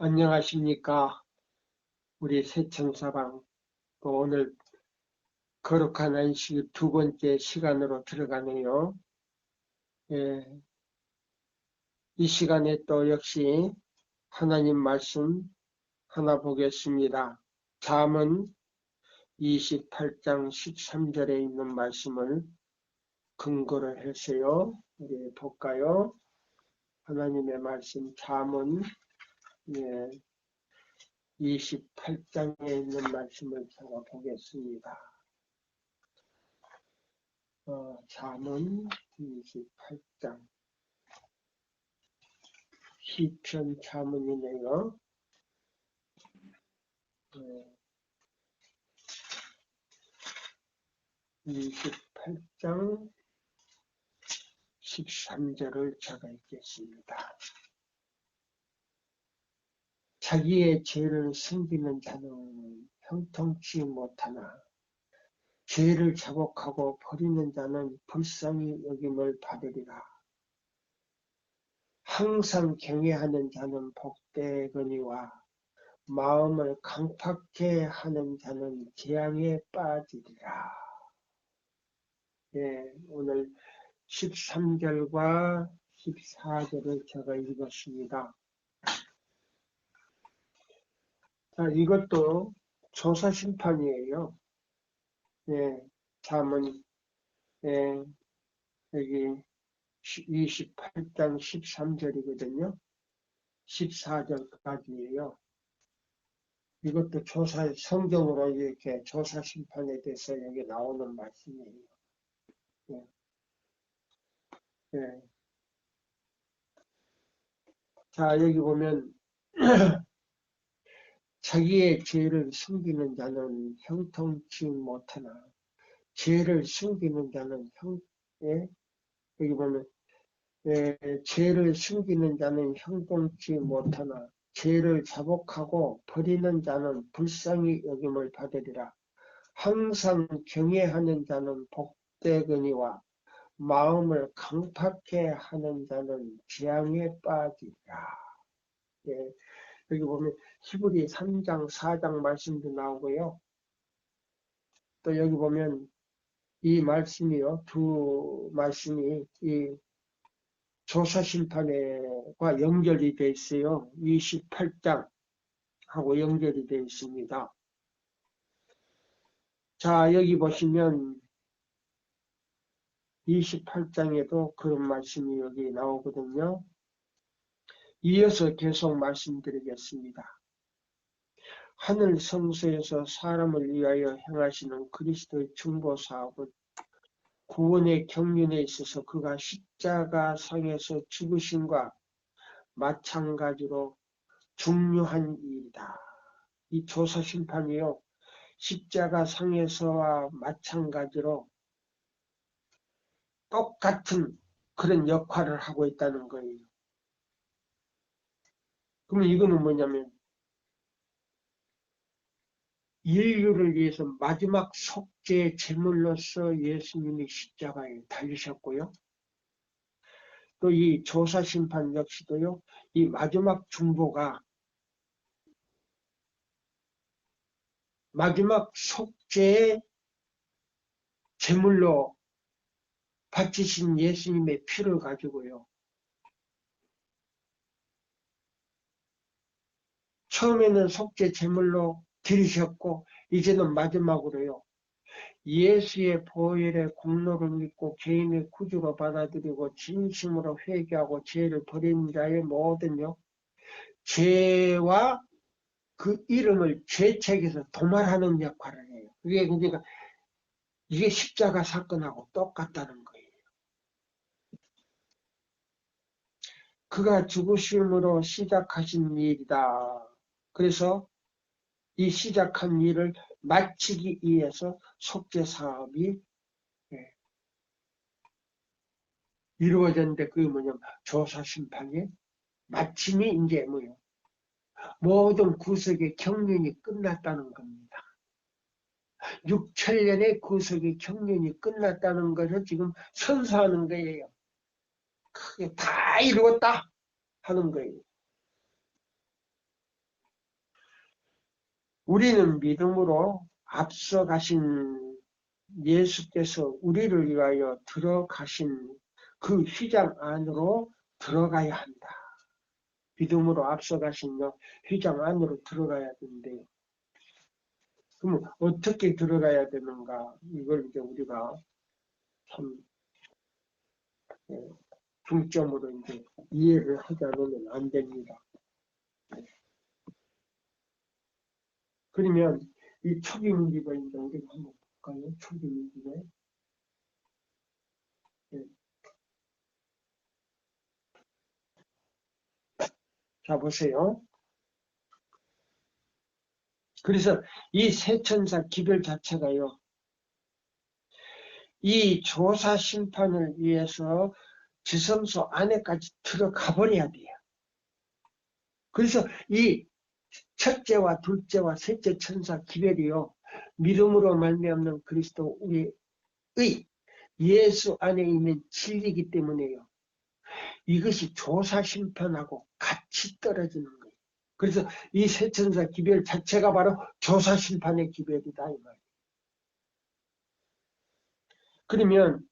안녕하십니까. 우리 새천사방 또 오늘 거룩한 안식 두 번째 시간으로 들어가네요. 예, 이 시간에 또 역시 하나님 말씀 하나 보겠습니다. 잠언 28장 13절에 있는 말씀을 근거로 해서요. 우리 볼까요? 하나님의 말씀 잠언 28장에 있는 말씀을 제가 보겠습니다. 잠언 28장 시편 잠언이네요. 28장 13절을 제가 읽겠습니다. 자기의 죄를 숨기는 자는 형통치 못하나 죄를 자복하고 버리는 자는 불쌍히 여김을 받으리라. 항상 경외하는 자는 복되거니와 마음을 강팍해 하는 자는 재앙에 빠지리라. 예, 오늘 13절과 14절을 제가 읽었습니다. 자, 이것도 조사심판이에요. 예, 잠언, 예, 여기 28장 13절이거든요. 14절까지예요. 이것도 성경으로 이렇게 조사심판에 대해서 여기 나오는 말씀이에요. 예, 예. 자, 여기 보면, 자기의 죄를 숨기는 자는 형통치 못하나, 죄를 숨기는 자는 여기 보면, 죄를 숨기는 자는 형통치 못하나, 죄를 자복하고 버리는 자는 불쌍히 여김을 받으리라. 항상 경외하는 자는 복되거니와 마음을 강팍해 하는 자는 재앙에 빠지리라. 예, 여기 보면 히브리 3장, 4장 말씀도 나오고요. 또 여기 보면 이 말씀이요. 두 말씀이 이 조사심판과 연결이 되어 있어요. 28장하고 연결이 되어 있습니다. 자, 여기 보시면 28장에도 그런 말씀이 여기 나오거든요. 이어서 계속 말씀드리겠습니다. 하늘 성소에서 사람을 위하여 행하시는 그리스도의 중보사업은 구원의 경륜에 있어서 그가 십자가상에서 죽으심과 마찬가지로 중요한 일이다. 이 조사심판이요. 십자가상에서와 마찬가지로 똑같은 그런 역할을 하고 있다는 거예요. 그러면 이거는 뭐냐면 인류를 위해서 마지막 속죄 제물로서 예수님이 십자가에 달리셨고요. 또 이 조사심판 역시도요. 이 마지막 중보가 마지막 속죄의 제물로 바치신 예수님의 피를 가지고요. 처음에는 속죄 제물로 드리셨고 이제는 마지막으로요. 예수의 보혈의 공로를 믿고 개인의 구주로 받아들이고 진심으로 회개하고 죄를 버린 자의 모든요. 죄와 그 이름을 죄책에서 도말하는 역할을 해요. 그러니까 이게 십자가 사건하고 똑같다는 거예요. 그가 죽으심으로 시작하신 일이다. 그래서 이 시작한 일을 마치기 위해서 속죄 사업이 이루어졌는데 그게 뭐냐면 조사 심판의 마침이 이제 뭐예요? 모든 구속의 경륜이 끝났다는 겁니다. 6천년의 구속의 경륜이 끝났다는 것을 지금 선서하는 거예요. 그게 다 이루었다 하는 거예요. 우리는 믿음으로 앞서가신 예수께서 우리를 위하여 들어가신 그 휘장 안으로 들어가야 한다. 믿음으로 앞서가신 휘장 안으로 들어가야 된대요. 그럼 어떻게 들어가야 되는가? 이걸 이제 우리가 참 중점으로 이제 이해를 하지 않으면 안 됩니다. 그러면 이 초기 문제가 이제 우리가 한번 볼까요? 초기 문제. 자, 보세요. 그래서 이 세천사 기별 자체가요, 이 조사 심판을 위해서 지성소 안에까지 들어가 버려야 돼요. 그래서 이 첫째와 둘째와 셋째 천사 기별이요, 믿음으로 말미암는 그리스도 우리의 예수 안에 있는 진리이기 때문에요, 이것이 조사 심판하고 같이 떨어지는 거예요. 그래서 이 세천사 기별 자체가 바로 조사 심판의 기별이다 이 말이에요. 그러면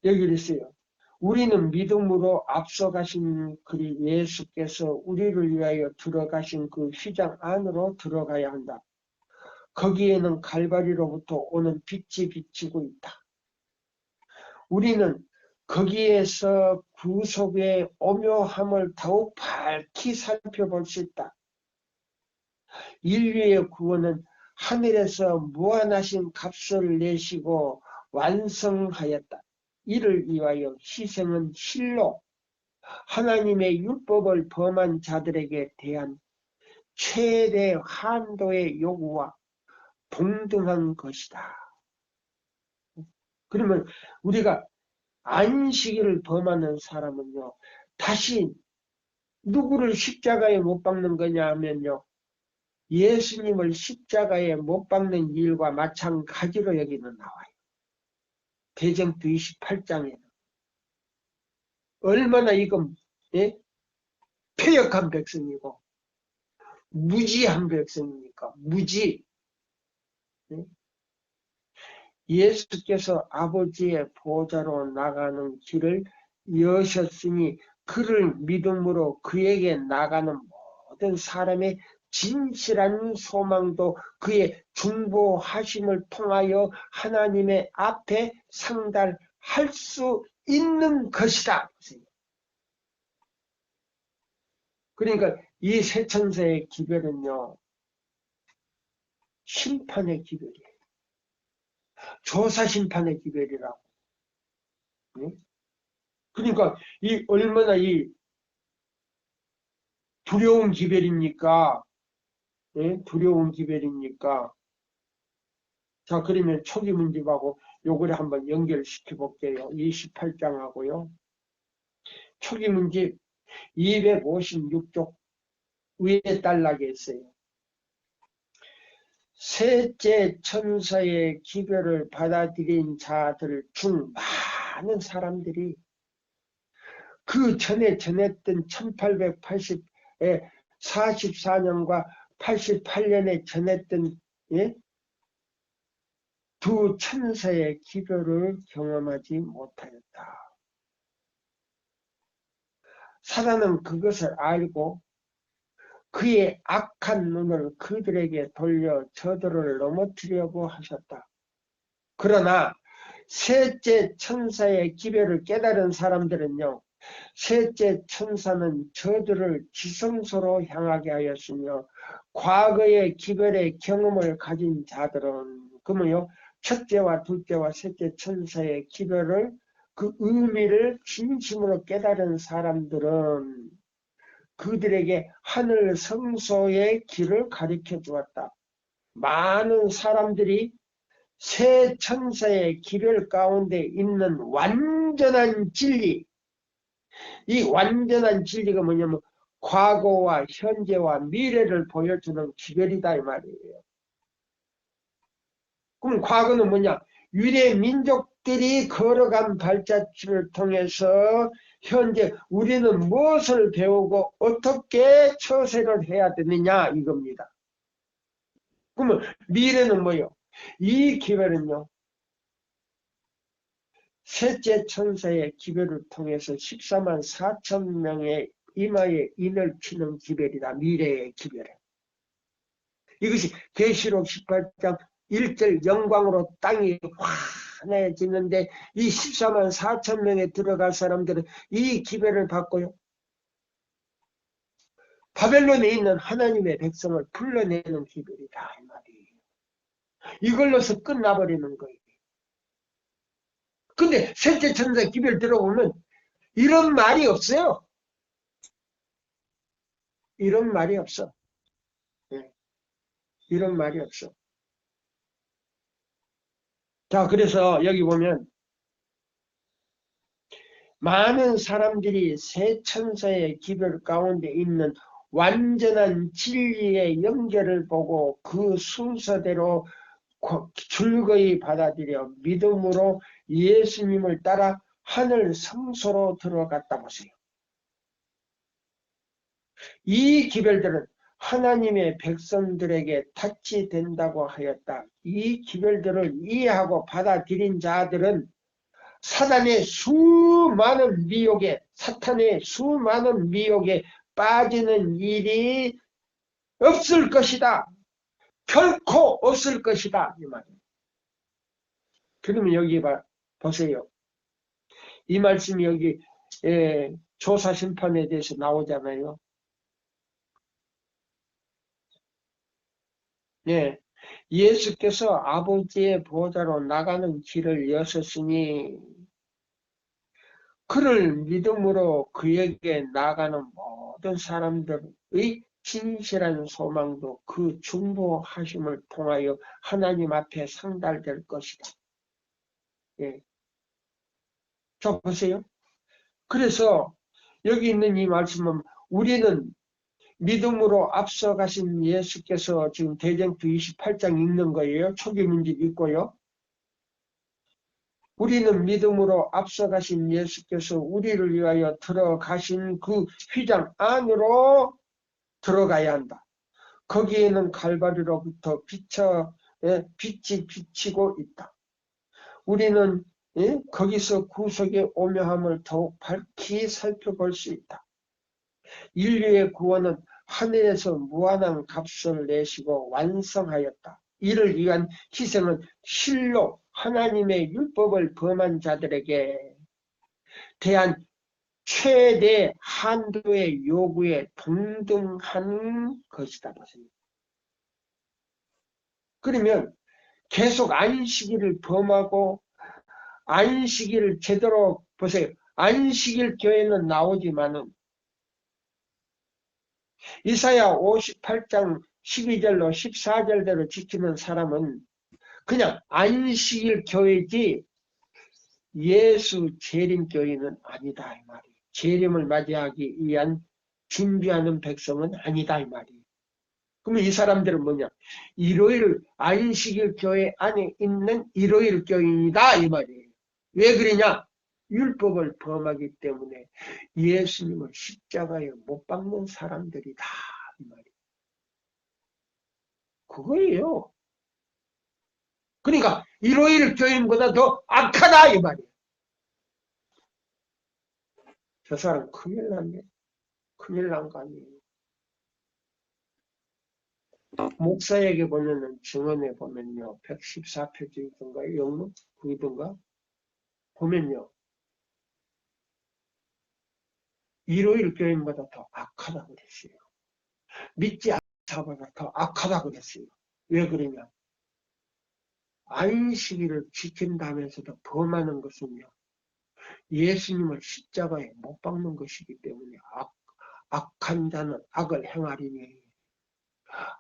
여기 있어요. 우리는 믿음으로 앞서가신 그리 예수께서 우리를 위하여 들어가신 그 휘장 안으로 들어가야 한다. 거기에는 갈바리로부터 오는 빛이 비치고 있다. 우리는 거기에서 구속의 오묘함을 더욱 밝히 살펴볼 수 있다. 인류의 구원은 하늘에서 무한하신 값을 내시고 완성하였다. 이를 위하여 희생은 실로 하나님의 율법을 범한 자들에게 대한 최대 한도의 요구와 동등한 것이다. 그러면 우리가 안식일을 범하는 사람은요, 다시 누구를 십자가에 못 박는 거냐 하면요, 예수님을 십자가에 못 박는 일과 마찬가지로 여기는 나와요. 대전도 28장에는. 얼마나 이건 폐역한 백성이고 무지한 백성입니까? 무지. 예수께서 아버지의 보좌로 나가는 길을 여셨으니 그를 믿음으로 그에게 나가는 모든 사람의 진실한 소망도 그의 중보하심을 통하여 하나님의 앞에 상달할 수 있는 것이다. 그러니까 이 세천사의 기별은요, 심판의 기별이에요. 조사심판의 기별이라고. 그러니까 이 얼마나 이 두려운 기별입니까? 두려운 기별입니까? 자, 그러면 초기 문집하고 요거를 한번 연결시켜 볼게요. 28장하고요. 초기 문집 256쪽 위에 딸락에 있어요. 셋째 천사의 기별을 받아들인 자들 중 많은 사람들이 그 전에 전했던 1880에 44년과 88년에 전했던 두 천사의 기별을 경험하지 못하였다. 사단은 그것을 알고 그의 악한 눈을 그들에게 돌려 저들을 넘어뜨리려고 하셨다. 그러나 셋째 천사의 기별을 깨달은 사람들은요, 셋째 천사는 저들을 지성소로 향하게 하였으며 과거의 기별의 경험을 가진 자들은 그러면요, 첫째와 둘째와 셋째 천사의 기별을 그 의미를 진심으로 깨달은 사람들은 그들에게 하늘 성소의 길을 가르쳐 주었다. 많은 사람들이 세 천사의 기별 가운데 있는 완전한 진리, 이 완전한 진리가 뭐냐면 과거와 현재와 미래를 보여주는 기별이다 이 말이에요. 그럼 과거는 뭐냐? 유대 민족들이 걸어간 발자취를 통해서 현재 우리는 무엇을 배우고 어떻게 처세를 해야 되느냐 이겁니다. 그러면 미래는 뭐예요? 이 기별은요, 셋째 천사의 기별을 통해서 14만 4천 명의 이마에 인을 치는 기별이다. 미래의 기별. 이것이 계시록 18장 1절 영광으로 땅이 환해지는데 이 14만 4천 명에 들어갈 사람들은 이 기별을 받고요. 바벨론에 있는 하나님의 백성을 불러내는 기별이다. 이 말이에요. 이걸로서 끝나버리는 거예요. 근데 셋째 천사 기별 들어보면 이런 말이 없어요. 이런 말이 없어. 네. 이런 말이 없어. 자, 그래서 여기 보면 많은 사람들이 세 천사의 기별 가운데 있는 완전한 진리의 연결을 보고 그 순서대로 즐거이 받아들여 믿음으로 예수님을 따라 하늘 성소로 들어갔다 보세요. 이 기별들은 하나님의 백성들에게 탓이 된다고 하였다. 이 기별들을 이해하고 받아들인 자들은 사탄의 수많은 미혹에 빠지는 일이 없을 것이다. 결코 없을 것이다. 이 말이에요. 그러면 여기 보세요. 이 말씀이 여기 조사 심판에 대해서 나오잖아요. 네. 예수께서 아버지의 보좌로 나가는 길을 여셨으니 그를 믿음으로 그에게 나가는 모든 사람들의 진실한 소망도 그 중보하심을 통하여 하나님 앞에 상달될 것이다. 예. 자, 보세요. 그래서 여기 있는 이 말씀은 우리는 믿음으로 앞서가신 예수께서 지금 대전투 28장 읽는 거예요. 초기 문제 읽고요. 우리는 믿음으로 앞서가신 예수께서 우리를 위하여 들어가신 그 휘장 안으로 들어가야 한다. 거기에는 갈바리로부터 빛이 비치고 있다. 우리는 거기서 구속의 오묘함을 더욱 밝히 살펴볼 수 있다. 인류의 구원은 하늘에서 무한한 값을 내시고 완성하였다. 이를 위한 희생은 실로 하나님의 율법을 범한 자들에게 대한 최대 한도의 요구에 동등한 것이다. 그러면 계속 안식일을 범하고 안식일을 제대로 보세요. 안식일 교회는 나오지만은 이사야 58장 12절로 14절대로 지키는 사람은 그냥 안식일 교회지 예수 재림교회는 아니다 이 말이에요. 재림을 맞이하기 위한 준비하는 백성은 아니다 이 말이에요. 그러면 이 사람들은 뭐냐? 일요일 안식일 교회 안에 있는 일요일 교인이다 이 말이에요. 왜 그러냐? 율법을 범하기 때문에 예수님을 십자가에 못 박는 사람들이다 이 말이에요. 그거예요. 그러니까 일요일 교인보다 더 악하다 이 말이에요. 저 사람 큰일 났네. 큰일 난 거 아니에요. 목사에게 보면은 증언에 보면요. 114페이지인가 영문? 그이던가? 보면요. 일요일 교인보다 더 악하다고 그랬어요. 믿지 않는 자보다 더 악하다고 그랬어요. 왜 그러냐? 안식일을 지킨다면서도 범하는 것은요. 예수님을 십자가에 못 박는 것이기 때문에 악한 자는 악을 행하리니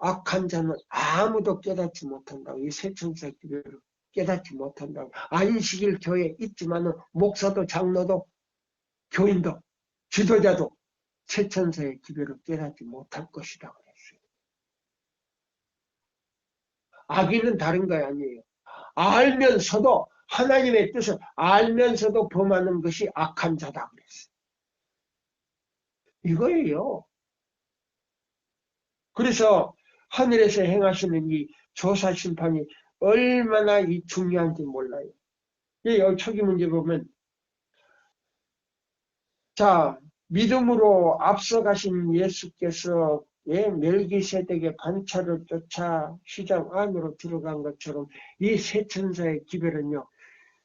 악한 자는 아무도 깨닫지 못한다고. 이 세천사 기별을 깨닫지 못한다고. 안식일 교회에 있지만은 목사도 장로도 교인도 지도자도 세천사의 기별을 깨닫지 못할 것이라고 했어요. 악인은 다른 거 아니에요. 알면서도 하나님의 뜻을 알면서도 범하는 것이 악한 자다 그랬어요. 이거예요. 그래서 하늘에서 행하시는 이 조사 심판이 얼마나 이 중요한지 몰라요. 여기 초기 문제 보면, 자, 믿음으로 앞서가신 예수께서 멜기세덱의 반차를 쫓아 휘장 안으로 들어간 것처럼 이 세 천사의 기별은요,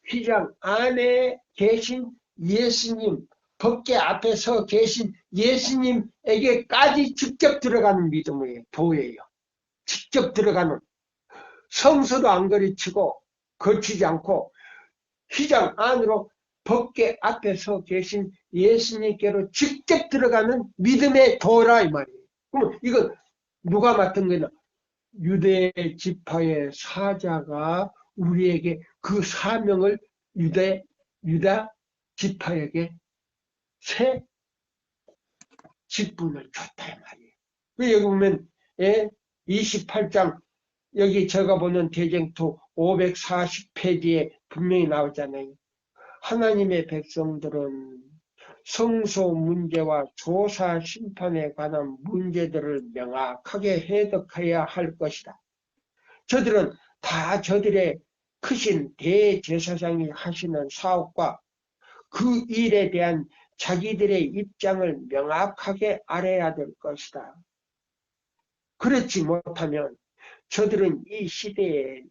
휘장 안에 계신 예수님, 법계 앞에 서 계신 예수님에게까지 직접 들어가는 믿음이에요. 도예요. 직접 들어가는, 성서도 안 거리치고 거치지 않고 휘장 안으로 법계 앞에 서 계신 예수님께로 직접 들어가는 믿음의 도라 이 말이에요. 그럼 이건 누가 맡은 거냐? 유대 지파의 사자가 우리에게 그 사명을 유다 지파에게 새 직분을 줬다 이 말이에요. 여기 보면 28장 여기 제가 보는 대쟁투 540페이지에 분명히 나오잖아요. 하나님의 백성들은 성소 문제와 조사 심판에 관한 문제들을 명확하게 해석해야 할 것이다. 저들은 다 저들의 크신 대제사장이 하시는 사업과 그 일에 대한 자기들의 입장을 명확하게 알아야 될 것이다. 그렇지 못하면 저들은 이 시대에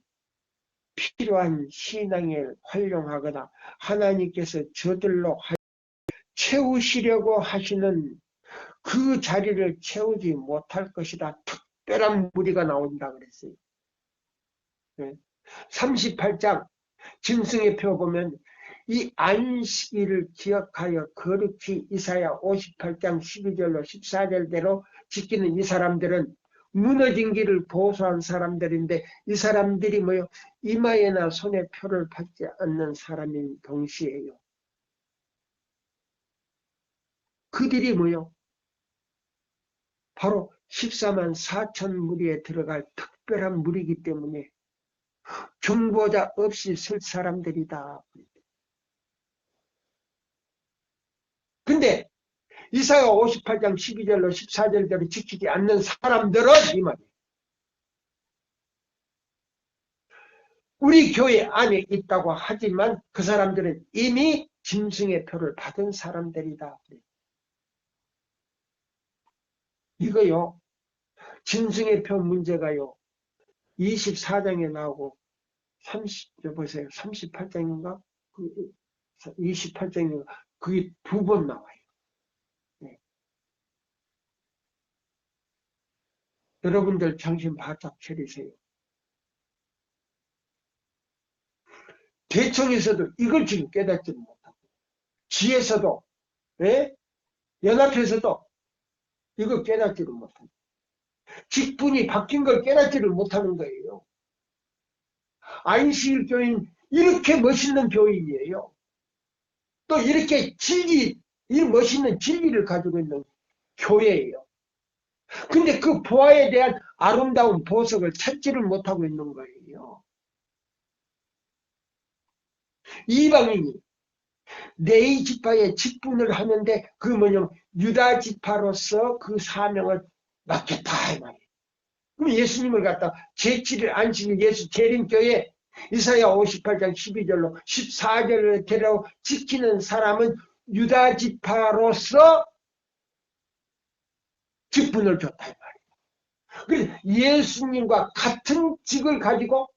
필요한 신앙을 활용하거나 하나님께서 저들로 채우시려고 하시는 그 자리를 채우지 못할 것이다. 특별한 무리가 나온다 그랬어요. 38장 짐승의 표 보면 이 안식일을 기억하여 거룩히 이사야 58장 12절로 14절대로 지키는 이 사람들은 무너진 길을 보수한 사람들인데 이 사람들이 뭐요? 이마에나 손에 표를 받지 않는 사람인 동시에요. 그들이 뭐요? 바로 14만 4천 무리에 들어갈 특별한 무리이기 때문에 중보자 없이 쓸 사람들이다. 근데 이사야 58장 12절로 14절대로 지키지 않는 사람들은 이 말이에요. 우리 교회 안에 있다고 하지만 그 사람들은 이미 짐승의 표를 받은 사람들이다. 이거요. 짐승의 표 문제가요. 24장에 나오고 38장인가? 28장인가? 그게 두 번 나와요. 네. 여러분들 정신 바짝 차리세요. 대청에서도 이걸 지금 깨닫지 못하고 지에서도 연합회에서도 이걸 깨닫지를 못합니다. 직분이 바뀐 걸 깨닫지를 못하는 거예요. 안식일 교인 이렇게 멋있는 교인이에요. 또 이렇게 이 멋있는 진리를 가지고 있는 교회예요. 근데 그 보아에 대한 아름다운 보석을 찾지를 못하고 있는 거예요. 이방인이 네 지파의 직분을 하는데 그 뭐냐면 유다 지파로서 그 사명을 맡겠다 이 말이에요. 그럼 예수님을 갖다 제7일 안식일 예수 재림교회 이사야 58장 12절로 14절을 데려 지키는 사람은 유다 지파로서 직분을 줬다 이 말이에요. 그래서 예수님과 같은 직을 가지고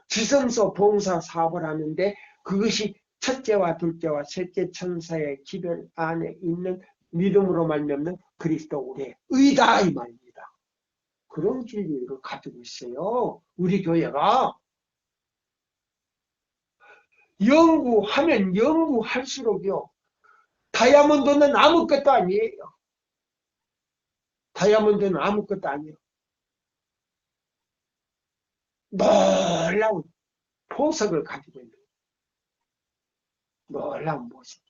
지성소 봉사 사업을 하는데 그것이 첫째와 둘째와 셋째 천사의 기별 안에 있는 믿음으로 말미암는 그리스도 우리의 의다 이 말입니다. 그런 진리를 가지고 있어요. 우리 교회가. 연구하면 연구할수록요. 다이아몬드는 아무것도 아니에요. 다이아몬드는 아무것도 아니에요. 놀라운 보석을 가지고 있는 놀라운 보석.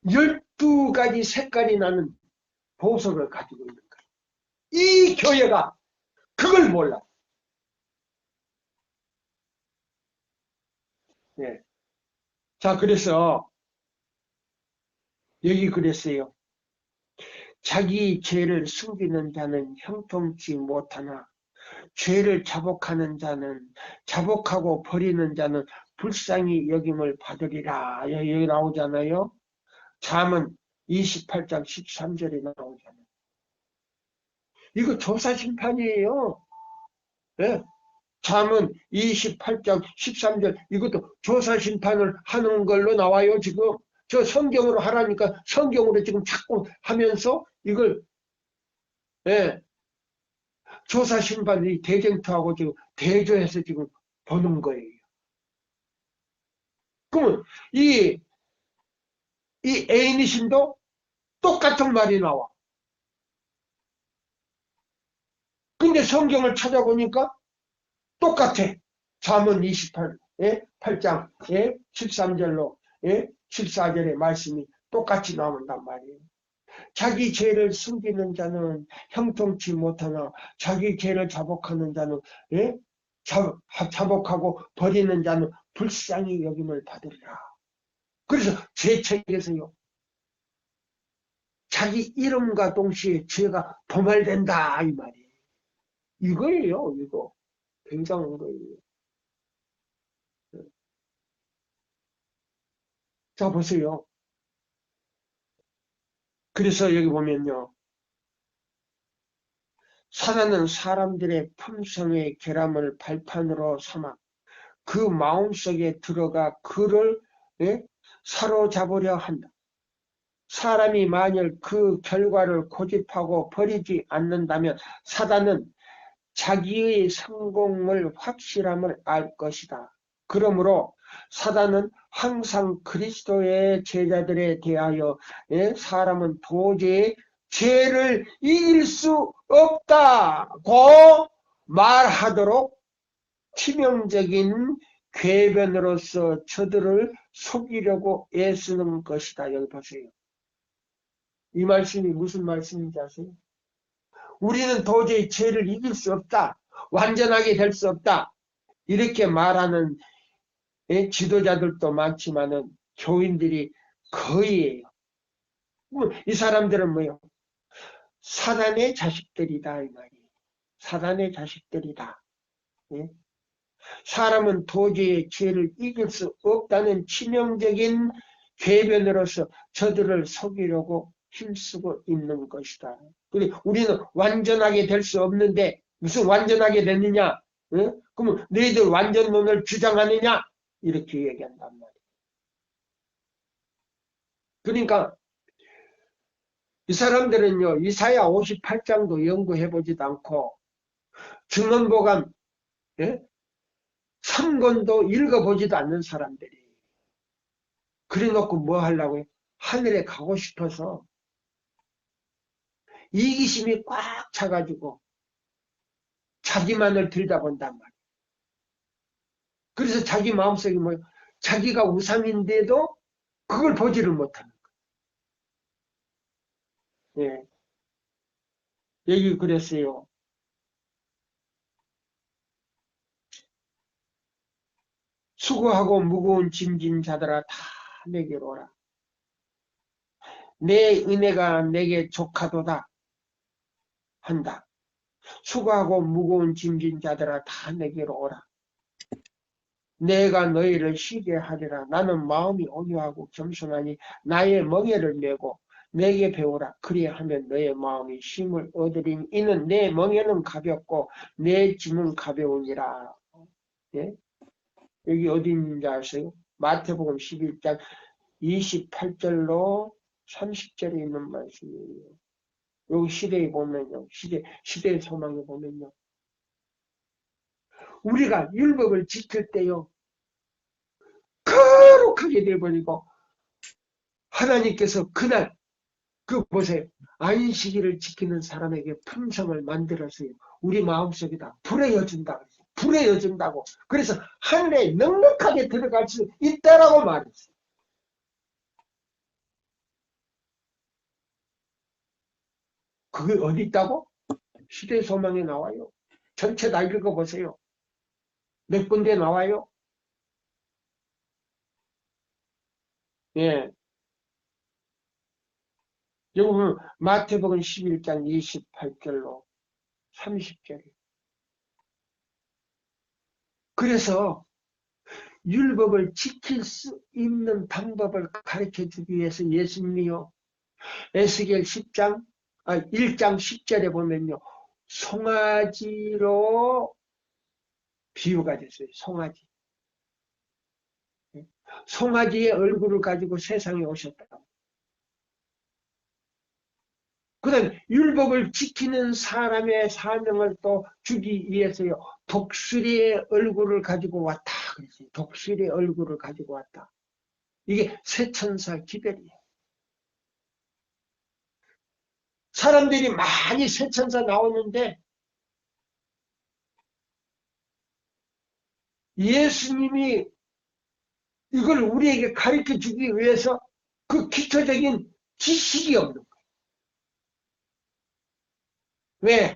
12가지 색깔이 나는 보석을 가지고 있는 거예요. 이 교회가 그걸 몰라. 네. 자, 그래서 여기 그랬어요. 자기 죄를 숨기는 자는 형통치 못하나 죄를 자복하는 자는 자복하고 버리는 자는 불쌍히 여김을 받으리라. 여기 나오잖아요. 잠언 28장 13절에 나오잖아요. 이거 조사심판이에요. 네? 잠언 28장 13절 이것도 조사심판을 하는 걸로 나와요. 지금 저 성경으로 하라니까 성경으로 지금 자꾸 하면서 이걸 예, 조사심판이 대쟁투하고 지금 대조해서 지금 보는 거예요. 그러면 이 애인이신도 똑같은 말이 나와. 근데 성경을 찾아보니까 똑같아. 잠언 8장 13절로 14절의 말씀이 똑같이 나온단 말이에요. 자기 죄를 숨기는 자는 형통치 못하나 자기 죄를 자복하는 자는 자복하고 버리는 자는 불쌍히 여김을 받으리라. 그래서 죄책에서요. 자기 이름과 동시에 죄가 도말된다 이 말이에요. 이거예요. 이거. 굉장한 거예요. 자 보세요. 그래서 여기 보면요. 사단은 사람들의 품성의 결함을 발판으로 삼아 그 마음속에 들어가 그를 사로잡으려 한다. 사람이 만일 그 결과를 고집하고 버리지 않는다면 사단은 자기의 성공을 확실함을 알 것이다. 그러므로 사단은 항상 그리스도의 제자들에 대하여 사람은 도저히 죄를 이길 수 없다고 말하도록 치명적인 궤변으로서 저들을 속이려고 애쓰는 것이다. 여기 보세요. 이 말씀이 무슨 말씀인지 아세요? 우리는 도저히 죄를 이길 수 없다. 완전하게 될 수 없다. 이렇게 말하는 지도자들도 많지만은 교인들이 거의예요. 이 사람들은 뭐예요? 사단의 자식들이다 이 말이에요. 사단의 자식들이다. 예? 사람은 도저히 죄를 이길 수 없다는 치명적인 궤변으로서 저들을 속이려고 힘쓰고 있는 것이다. 우리는 완전하게 될 수 없는데 무슨 완전하게 됐느냐? 그러면 너희들 완전론을 주장하느냐? 이렇게 얘기한단 말이에요. 그러니까 이 사람들은요. 이사야 58장도 연구해보지도 않고 증언보감 3권도 읽어보지도 않는 사람들이 그래놓고 뭐 하려고요? 하늘에 가고 싶어서 이기심이 꽉 차가지고 자기만을 들여다본단 말이에요. 그래서 자기 마음속에 뭐예요? 자기가 우상인데도 그걸 보지를 못하는 거예요. 예. 여기 그랬어요. 수고하고 무거운 짐진 자들아 다 내게로 오라. 내 은혜가 내게 족하도다 한다. 수고하고 무거운 짐진 자들아 다 내게로 오라. 내가 너희를 쉬게 하리라. 나는 마음이 온유하고 겸손하니 나의 멍에를 메고 내게 배우라. 그리하면 너의 마음이 쉼을 얻으리니 이는 내 멍에는 가볍고 내 짐은 가벼우니라. 예? 여기 어디 있는지 아세요? 마태복음 11장 28절로 30절에 있는 말씀이에요. 여기 시대에 보면요. 시대의 소망에 보면요. 우리가 율법을 지킬 때요. 거룩하게 돼버리고 하나님께서 그날 그 보세요. 안식일을 지키는 사람에게 품성을 만들어서요. 우리 마음속에다 불어여준다. 불어여준다고. 그래서 하늘에 넉넉하게 들어갈 수 있다라고 말했어요. 그게 어디 있다고? 시대 소망에 나와요. 전체 다 읽어보세요. 몇 군데 나와요? 예. 여기 보면 마태복음 11장 28절로 30절. 그래서 율법을 지킬 수 있는 방법을 가르쳐 주기 위해서 예수님이요. 에스겔 1장 10절에 보면요. 송아지로 비유가 됐어요. 송아지. 송아지의 얼굴을 가지고 세상에 오셨다. 그 다음에 율법을 지키는 사람의 사명을 또 주기 위해서요. 독수리의 얼굴을 가지고 왔다. 그랬어요. 독수리의 얼굴을 가지고 왔다. 이게 새천사 기별이에요. 사람들이 많이 새천사 나오는데 예수님이 이걸 우리에게 가르쳐 주기 위해서 그 기초적인 지식이 없는 거예요. 왜?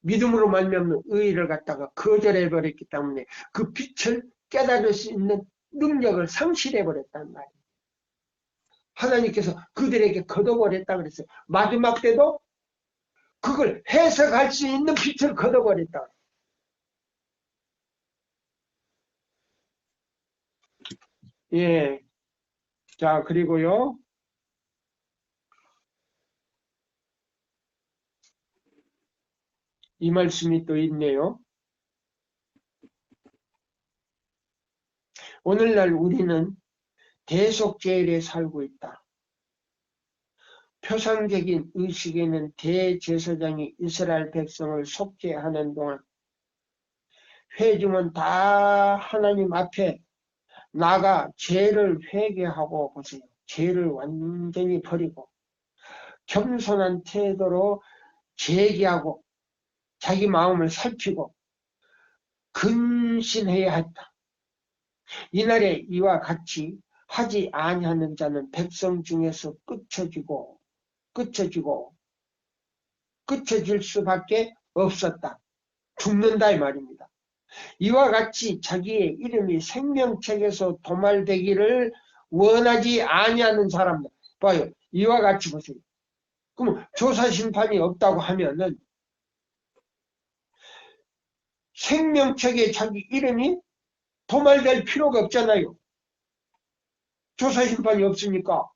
믿음으로 말미암는 의의를 갖다가 거절해 버렸기 때문에 그 빛을 깨달을 수 있는 능력을 상실해 버렸단 말이에요. 하나님께서 그들에게 걷어버렸다 그랬어요. 마지막 때도 그걸 해석할 수 있는 빛을 걷어버렸다. 예. 자, 그리고요. 이 말씀이 또 있네요. 오늘날 우리는 대속죄일에 살고 있다. 표상적인 의식에는 대제사장이 이스라엘 백성을 속죄하는 동안 회중은 다 하나님 앞에 나가 죄를 회개하고 보세요. 죄를 완전히 버리고 겸손한 태도로 재개하고 자기 마음을 살피고 근신해야 했다. 이날에 이와 같이 하지 아니하는 자는 백성 중에서 끝쳐질 수밖에 없었다. 죽는다 이 말입니다. 이와 같이 자기의 이름이 생명책에서 도말되기를 원하지 아니하는 사람들. 봐요. 이와 같이 보세요. 그럼 조사심판이 없다고 하면은 생명책에 자기 이름이 도말될 필요가 없잖아요. 조사심판이 없으니까.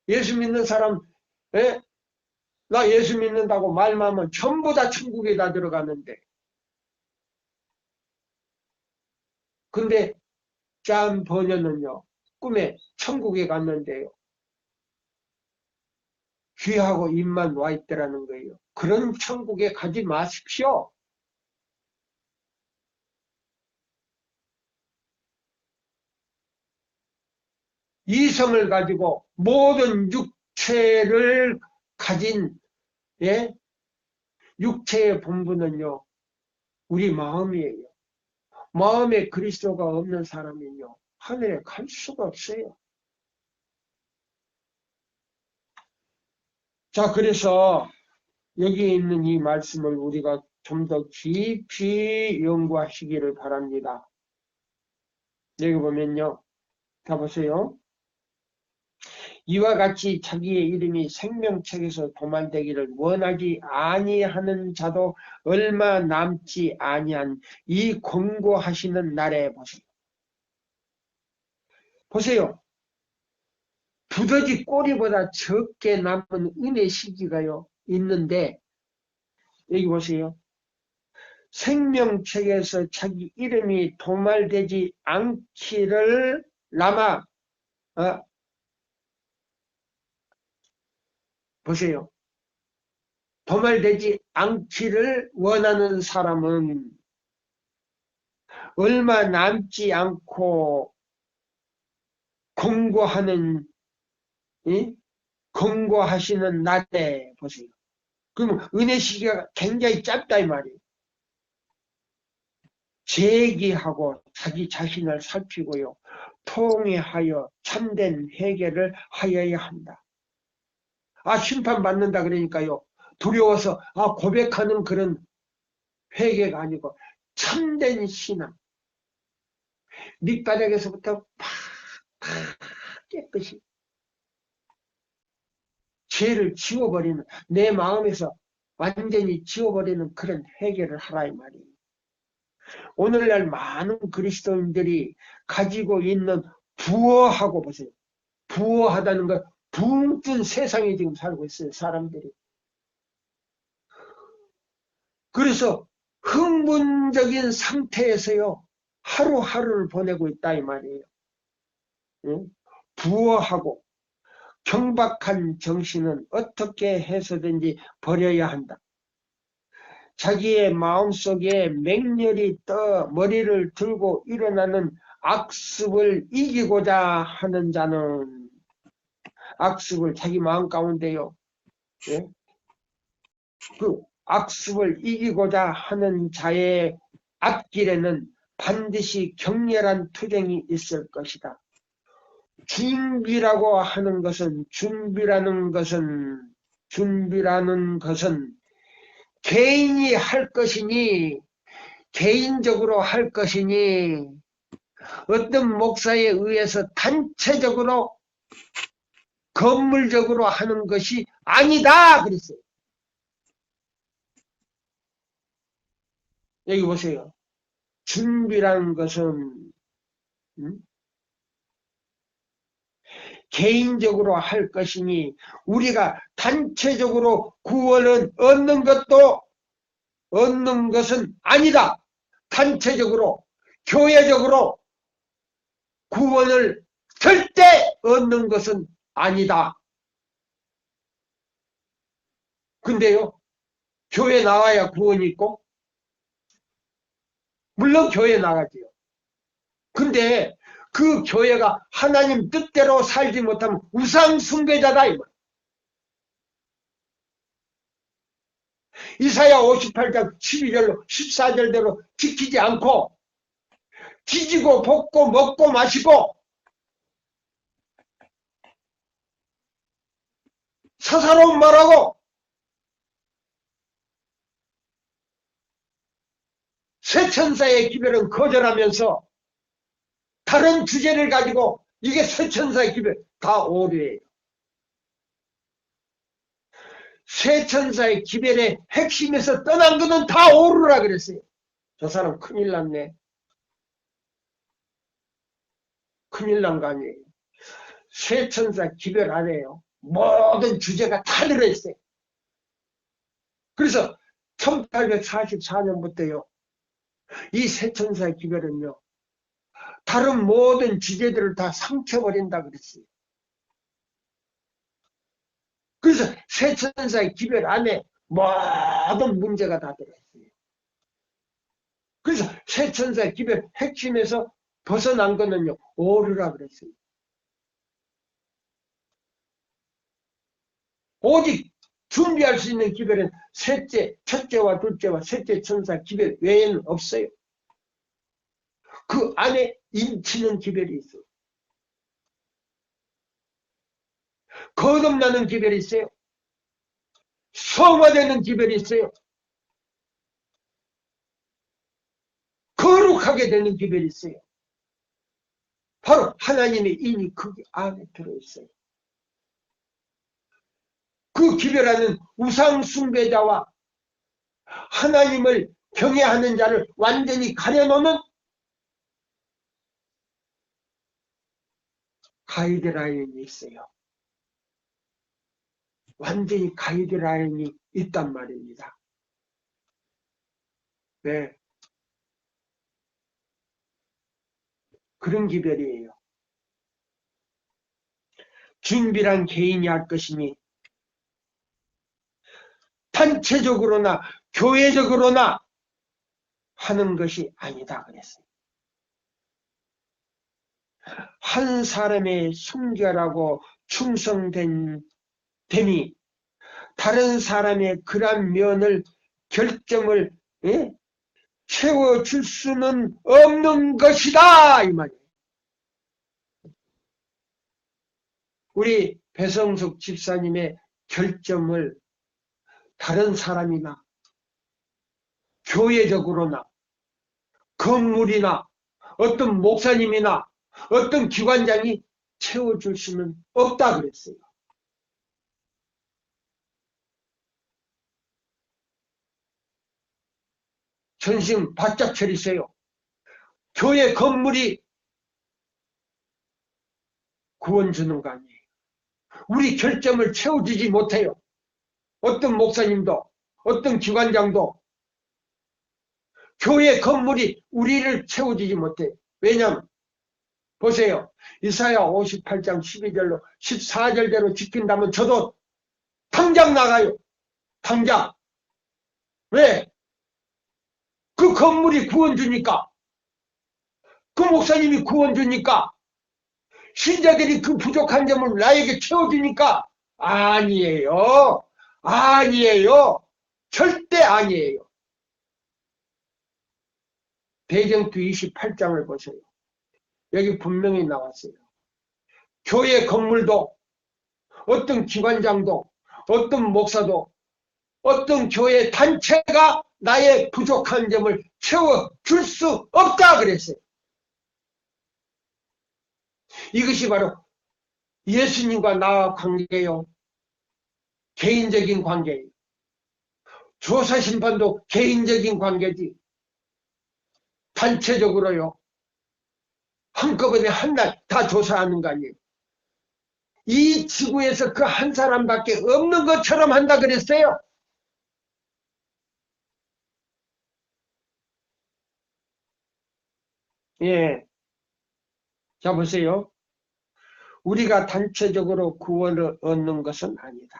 예수 믿는 사람, 나 예수 믿는다고 말만 하면 전부 다 천국에 다 들어가는데. 근데 짠 번연은요. 꿈에 천국에 갔는데요. 귀하고 입만 와 있더라는 거예요. 그런 천국에 가지 마십시오. 이성을 가지고 모든 육체를 가진 육체의 본분은요. 우리 마음이에요. 마음에 그리스도가 없는 사람은요. 하늘에 갈 수가 없어요. 자, 그래서 여기 있는 이 말씀을 우리가 좀 더 깊이 연구하시기를 바랍니다. 여기 보면요. 다 보세요. 이와 같이 자기의 이름이 생명책에서 도말되기를 원하지 아니하는 자도 얼마 남지 아니한 이 권고하시는 날에 보세요. 보세요. 두더지 꼬리보다 적게 남은 은혜 시기가요 있는데 여기 보세요. 생명책에서 자기 이름이 도말되지 않기를 보세요. 도말되지 않기를 원하는 사람은 얼마 남지 않고 권고하시는 날에 보세요. 그러면 은혜 시기가 굉장히 짧다 이 말이에요. 재기하고 자기 자신을 살피고요. 통회하여 참된 회개를 하여야 한다. 심판받는다 그러니까요. 두려워서 고백하는 그런 회개가 아니고 참된 신앙. 밑바닥에서부터 팍 깨끗이 죄를 지워버리는, 내 마음에서 완전히 지워버리는 그런 해결을 하라 이 말이에요. 오늘날 많은 그리스도인들이 가지고 있는 부어하고 보세요. 부어하다는 걸 붕 뜬 세상에 지금 살고 있어요, 사람들이. 그래서 흥분적인 상태에서요, 하루하루를 보내고 있다 이 말이에요. 응? 부어하고 경박한 정신은 어떻게 해서든지 버려야 한다. 자기의 마음속에 맹렬히 떠 머리를 들고 일어나는 악습을 이기고자 하는 자는, 악습을 자기 마음 가운데요, 예? 그 악습을 이기고자 하는 자의 앞길에는 반드시 격렬한 투쟁이 있을 것이다. 준비라는 것은 개인이 할 것이니, 개인적으로 할 것이니, 어떤 목사에 의해서 단체적으로 건물적으로 하는 것이 아니다 그랬어요. 여기 보세요. 준비라는 것은 개인적으로 할 것이니, 우리가 단체적으로 구원을 얻는 것은 아니다. 단체적으로, 교회적으로 구원을 절대 얻는 것은 아니다. 근데요, 교회 나와야 구원이 있고, 물론 교회 나가지요. 근데 그 교회가 하나님 뜻대로 살지 못하면 우상 숭배자다 이 말. 이사야 58장 12절로 14절대로 지키지 않고 뒤지고 볶고 먹고 마시고 사사로운 말하고 새 천사의 기별은 거절하면서 다른 주제를 가지고, 이게 새 천사의 기별, 다 오류예요. 새 천사의 기별의 핵심에서 떠난 것은 다 오류라 그랬어요. 저 사람 큰일 났네. 큰일 난 거 아니에요. 새 천사 기별 안에요, 모든 주제가 다 들어있어요. 그래서 1844년부터요, 이 새 천사의 기별은요, 다른 모든 주제들을 다 삼켜버린다 그랬어요. 그래서 새 천사의 기별 안에 모든 문제가 다 들어있어요. 그래서 새 천사의 기별 핵심에서 벗어난 거는요, 오류라 그랬어요. 오직 준비할 수 있는 기별은 첫째와 둘째와 셋째 천사 기별 외에는 없어요. 그 안에 인치는 기별이 있어요. 거듭나는 기별이 있어요. 성화되는 기별이 있어요. 거룩하게 되는 기별이 있어요. 바로 하나님의 인이 그 안에 들어있어요. 그 기별하는 우상 숭배자와 하나님을 경외하는 자를 완전히 가려놓는 가이드라인이 있어요. 완전히 가이드라인이 있단 말입니다. 네. 그런 기별이에요. 준비란 개인이 할 것이니 단체적으로나 교회적으로나 하는 것이 아니다 그랬어요. 한 사람의 순결하고 충성된 됨이 다른 사람의 그런 면을 결점을 채워줄 수는 없는 것이다 이 말이에요. 우리 배성숙 집사님의 결점을 다른 사람이나 교회적으로나 건물이나 어떤 목사님이나 어떤 기관장이 채워줄 수는 없다 그랬어요. 전신 바짝 차리세요. 교회 건물이 구원 주는 거 아니에요. 우리 결점을 채워주지 못해요. 어떤 목사님도 어떤 기관장도 교회 건물이 우리를 채워주지 못해요. 왜냐하면 보세요. 이사야 58장 12절로 14절대로 지킨다면 저도 당장 나가요. 당장. 왜? 그 건물이 구원 주니까. 그 목사님이 구원 주니까. 신자들이 그 부족한 점을 나에게 채워주니까. 아니에요. 아니에요. 절대 아니에요. 대정투 28장을 보세요. 여기 분명히 나왔어요. 교회 건물도 어떤 기관장도 어떤 목사도 어떤 교회 단체가 나의 부족한 점을 채워줄 수 없다 그랬어요. 이것이 바로 예수님과 나와 관계요. 개인적인 관계예요. 조사심판도 개인적인 관계지. 단체적으로요. 한꺼번에 한 날 다 조사하는 거 아니에요. 이 지구에서 그 한 사람밖에 없는 것처럼 한다 그랬어요. 예. 자, 보세요. 우리가 단체적으로 구원을 얻는 것은 아니다.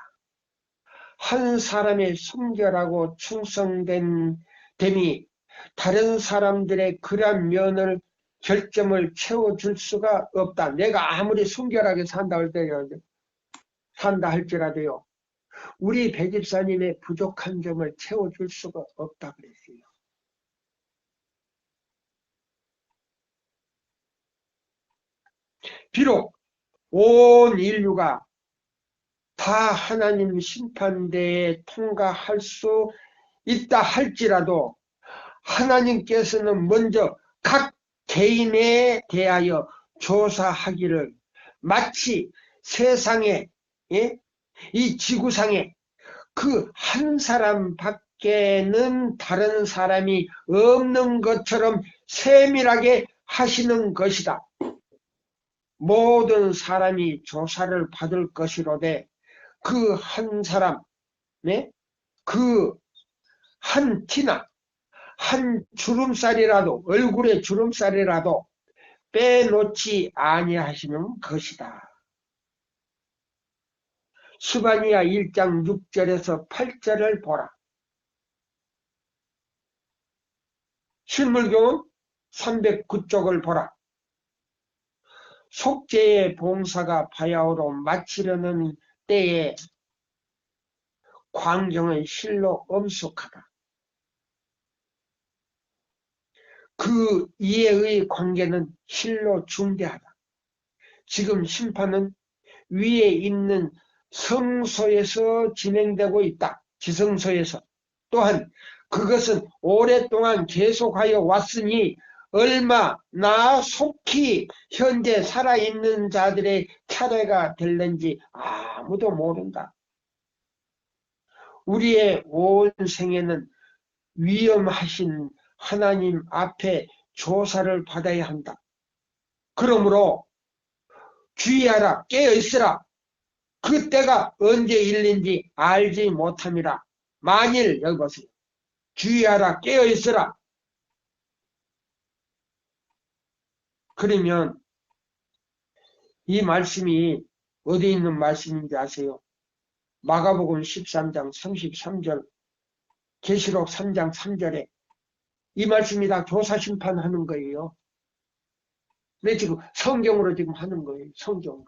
한 사람의 순결하고 충성된 됨이 다른 사람들의 그러한 면을 결점을 채워줄 수가 없다. 내가 아무리 순결하게 산다 할지라도요. 우리 배집사님의 부족한 점을 채워줄 수가 없다 그랬어요. 비록 온 인류가 다 하나님 심판대에 통과할 수 있다 할지라도 하나님께서는 먼저 각 개인에 대하여 조사하기를 마치 세상에 이 지구상에 그 한 사람 밖에는 다른 사람이 없는 것처럼 세밀하게 하시는 것이다. 모든 사람이 조사를 받을 것이로되 그 한 사람, 그 한 티나 한 주름살이라도 얼굴에 주름살이라도 빼놓지 아니하시는 것이다. 스바냐 1장 6절에서 8절을 보라. 실물경은 309쪽을 보라. 속죄의 봉사가 바야흐로 마치려는 때에 광경은 실로 엄숙하다. 그 이해의 관계는 실로 중대하다. 지금 심판은 위에 있는 성소에서 진행되고 있다. 지성소에서. 또한 그것은 오랫동안 계속하여 왔으니 얼마나 속히 현재 살아있는 자들의 차례가 될는지 아무도 모른다. 우리의 온 생애는 위엄하신 하나님 앞에 조사를 받아야 한다. 그러므로 주의하라, 깨어있으라. 그 때가 언제 일린지 알지 못함이라. 만일, 여기 보세요. 주의하라, 깨어있으라. 그러면 이 말씀이 어디 있는 말씀인지 아세요? 마가복음 13장 33절, 계시록 3장 3절에 이 말씀이 다 조사심판하는 거예요. 내 지금 성경으로 지금 하는 거예요. 성경으로.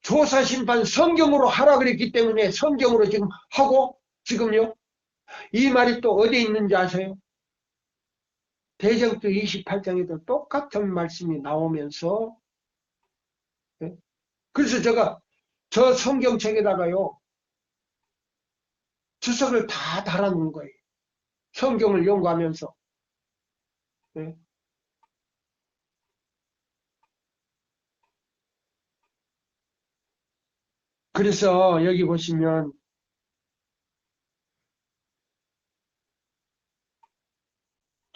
조사심판 성경으로 하라 그랬기 때문에 성경으로 지금 하고 지금요. 이 말이 또 어디에 있는지 아세요? 대정투 28장에도 똑같은 말씀이 나오면서 그래서 제가 저 성경책에다가요. 주석을 다 달아놓은 거예요. 성경을 연구하면서. 그래서 여기 보시면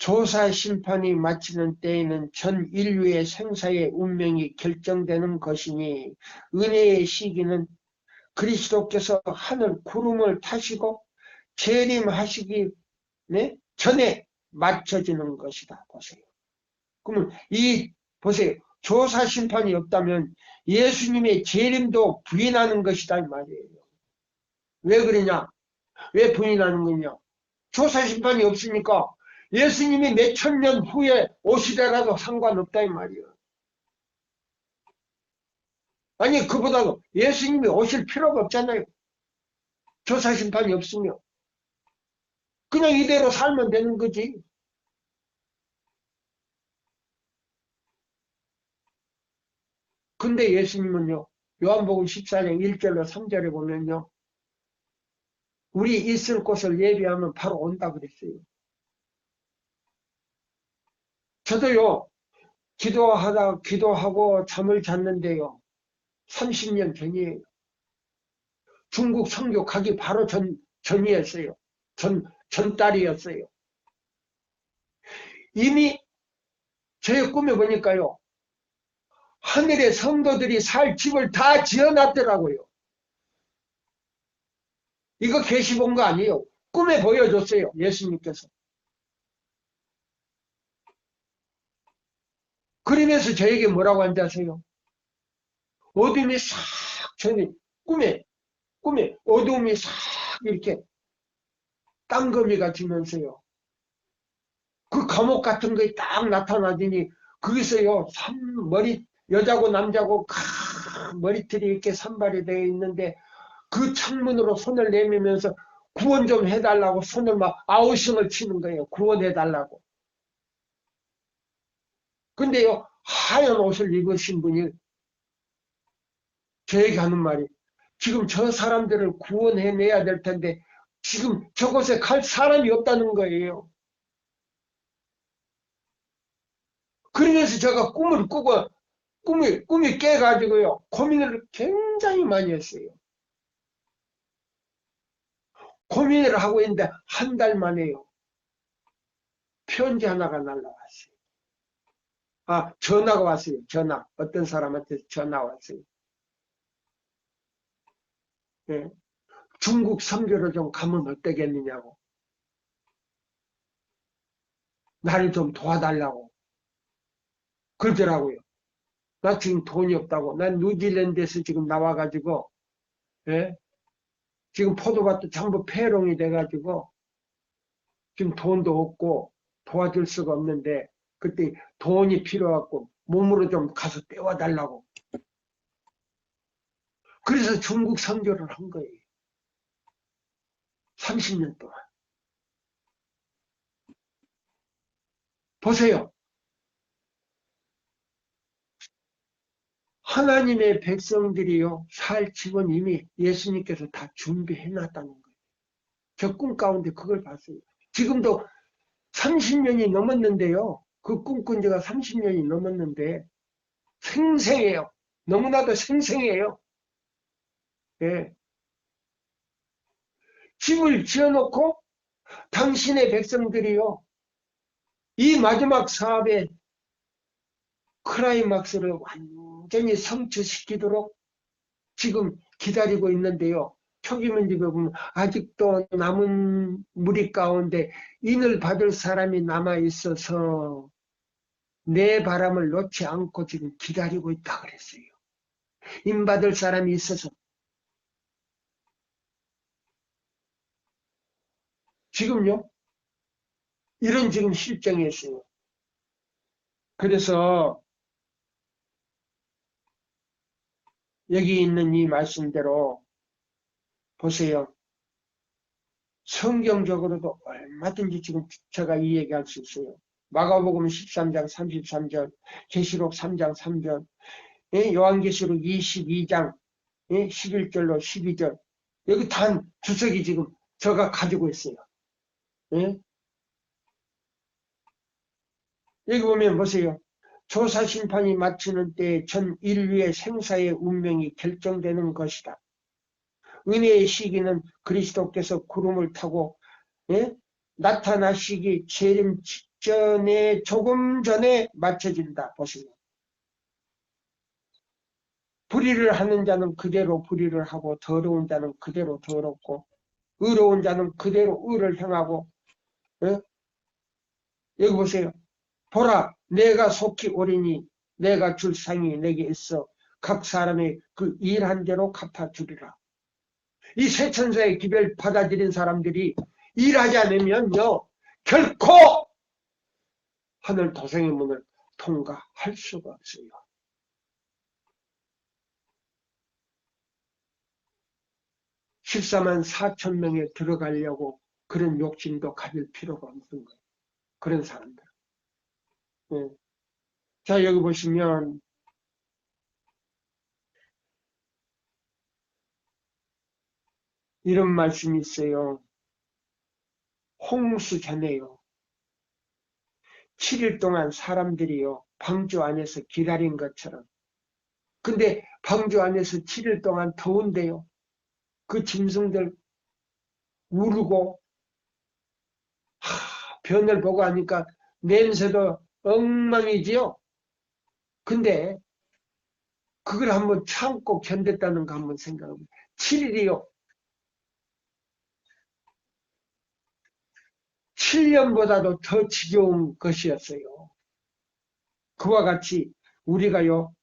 조사 심판이 마치는 때에는 전 인류의 생사의 운명이 결정되는 것이니 은혜의 시기는 그리스도께서 하늘 구름을 타시고 재림하시기 전에 맞춰지는 것이다. 보세요. 그러면 보세요. 조사 심판이 없다면 예수님의 재림도 부인하는 것이다 이 말이에요. 왜 그러냐? 왜 부인하는 거냐? 조사 심판이 없으니까 예수님이 몇천 년 후에 오시더라도 상관없다 이 말이에요. 아니 그보다도 예수님이 오실 필요가 없잖아요. 조사 심판이 없으면 그냥 이대로 살면 되는 거지. 근데 예수님은요, 요한복음 14장 1절로 3절에 보면요, 우리 있을 곳을 예비하면 바로 온다 그랬어요. 저도요, 기도하고 잠을 잤는데요, 30년 전이에요. 중국 선교 가기 바로 전이었어요. 전달이었어요. 이미 제 꿈에 보니까요, 하늘의 성도들이 살 집을 다 지어놨더라고요. 이거 계시 본 거 아니에요. 꿈에 보여줬어요. 예수님께서. 그러면서 저에게 뭐라고 한다세요? 어둠이 싹 전에 꿈에 어둠이 싹 이렇게 땅거미가 지면서요. 그 감옥 같은 거에 딱 나타나더니 거기서요. 여자고 남자고 머리털이 이렇게 산발이 되어 있는데 그 창문으로 손을 내밀면서 구원 좀 해달라고 손을 막 아우성을 치는 거예요. 구원해달라고. 근데요, 하얀 옷을 입으신 분이 저에게 하는 말이, 지금 저 사람들을 구원해내야 될 텐데 지금 저곳에 갈 사람이 없다는 거예요. 그러면서 제가 꿈을 꾸고 꿈이 깨가지고요, 고민을 굉장히 많이 했어요. 고민을 하고 있는데 한 달 만에요, 편지 하나가 날라왔어요. 전화가 왔어요. 전화. 어떤 사람한테 전화 왔어요. 예. 중국 선교를 좀 가면 어떠겠느냐고. 나를 좀 도와달라고. 그러더라고요. 나 지금 돈이 없다고. 난 뉴질랜드에서 지금 나와가지고, 예? 지금 포도밭도 전부 폐롱이 돼가지고, 지금 돈도 없고 도와줄 수가 없는데, 그때 돈이 필요하고 몸으로 좀 가서 떼와달라고. 그래서 중국 선교를 한 거예요. 30년 동안. 보세요. 하나님의 백성들이요, 살 집은 이미 예수님께서 다 준비해 놨다는 거예요. 저 꿈 가운데 그걸 봤어요. 지금도 30년이 넘었는데요. 그 꿈꾼 지가 30년이 넘었는데 생생해요. 너무나도 생생해요. 예. 집을 지어놓고 당신의 백성들이요, 이 마지막 사업의 클라이막스를 완전히 성취시키도록 지금 기다리고 있는데요. 초기문집에 보면 아직도 남은 무리 가운데 인을 받을 사람이 남아 있어서 내 바람을 놓지 않고 지금 기다리고 있다 그랬어요. 인 받을 사람이 있어서. 지금요, 이런 지금 실정이 있어요. 그래서 여기 있는 이 말씀대로 보세요. 성경적으로도 얼마든지 지금 제가 이 얘기할 수 있어요. 마가복음 13장 33절, 계시록 3장 3절, 요한계시록 22장 11절로 12절, 여기 단 주석이 지금 제가 가지고 있어요. 여기 보면 보세요. 조사 심판이 마치는 때에 전 인류의 생사의 운명이 결정되는 것이다. 은혜의 시기는 그리스도께서 구름을 타고 나타나시기 직전에 조금 전에 맞춰진다 보시면 불의를 하는 자는 그대로 불의를 하고 더러운 자는 그대로 더럽고 의로운 자는 그대로 의를 행하고 예? 여기 보세요. 보라 내가 속히 오리니 내가 줄 상이 내게 있어 각 사람의 그 일한 대로 갚아주리라. 이 세 천사의 기별 받아들인 사람들이 일하지 않으면요 결코 하늘 도성의 문을 통과할 수가 없어요. (14만 4천) 명에 들어가려고 그런 욕심도 가질 필요가 없는 거예요. 그런 사람들. 네. 자 여기 보시면 이런 말씀이 있어요. 홍수 전에요. 7일 동안 사람들이요 방주 안에서 기다린 것처럼. 근데 방주 안에서 7일 동안 더운데요. 그 짐승들 울고 변을 보고 하니까 냄새도 엉망이지요. 근데 그걸 한번 참고 견뎠다는 거 한번 생각해보세요. 7일이요. 7년보다도 더 지겨운 것이었어요. 그와 같이 우리가요.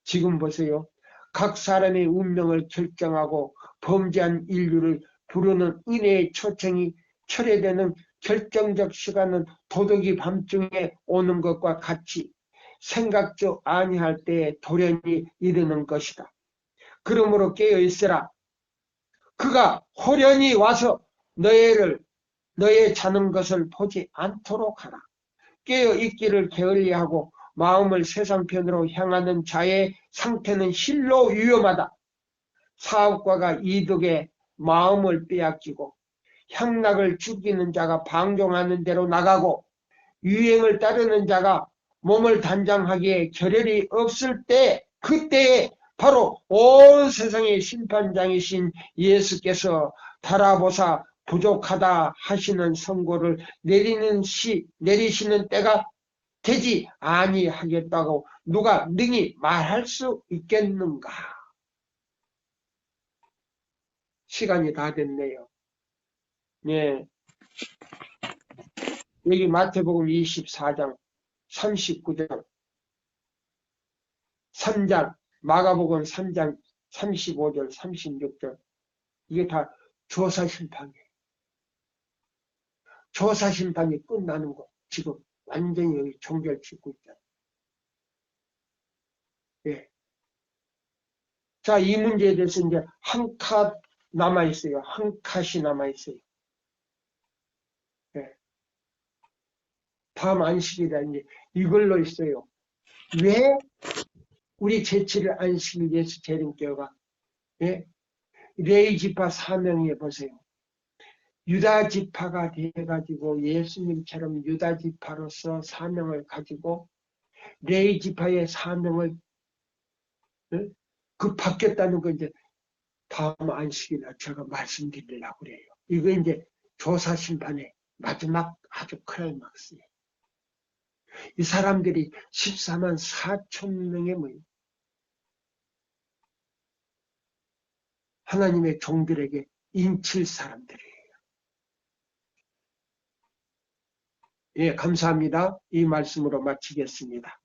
지금 보세요. 각 사람의 운명을 결정하고 범죄한 인류를 부르는 은혜의 초청이 철회되는 결정적 시간은 도덕이 밤중에 오는 것과 같이 생각도 아니할 때에 돌연히 이르는 것이다. 그러므로 깨어있으라. 그가 호련히 와서 너의 자는 것을 보지 않도록 하라. 깨어있기를 게을리하고 마음을 세상편으로 향하는 자의 상태는 실로 위험하다. 사업가가 이득에 마음을 빼앗기고 향락을 죽이는 자가 방종하는 대로 나가고 유행을 따르는 자가 몸을 단장하기에 겨를이 없을 때 그때에 바로 온 세상의 심판장이신 예수께서 달아보사 부족하다 하시는 선고를 내리시는 때가 되지 아니하겠다고 누가 능히 말할 수 있겠는가. 시간이 다 됐네요. 예. 여기 마태복음 24장 39절 3장 마가복음 3장 35절 36절 이게 다 조사심판이에요. 조사심판이 끝나는 거 지금 완전히 여기 종결 짓고 있잖아요. 예. 자, 이 문제에 대해서 이제 한 칸 남아있어요. 한 칸이 남아있어요. 예. 다음 안식일이라 이제 이걸로 있어요. 왜 우리 제7일 안식일 예수 재림교가 예? 레위 지파 사명에 보세요. 유다 지파가 돼가지고 예수님처럼 유다 지파로서 사명을 가지고 레위 지파의 사명을 그 바뀌었다는 거 이제 다음 안식일에 제가 말씀드리려고 그래요. 이거 이제 조사 심판의 마지막 아주 클라이막스예요. 이 사람들이 14만 4천 명의 모임. 하나님의 종들에게 인칠 사람들이에요. 예, 감사합니다. 이 말씀으로 마치겠습니다.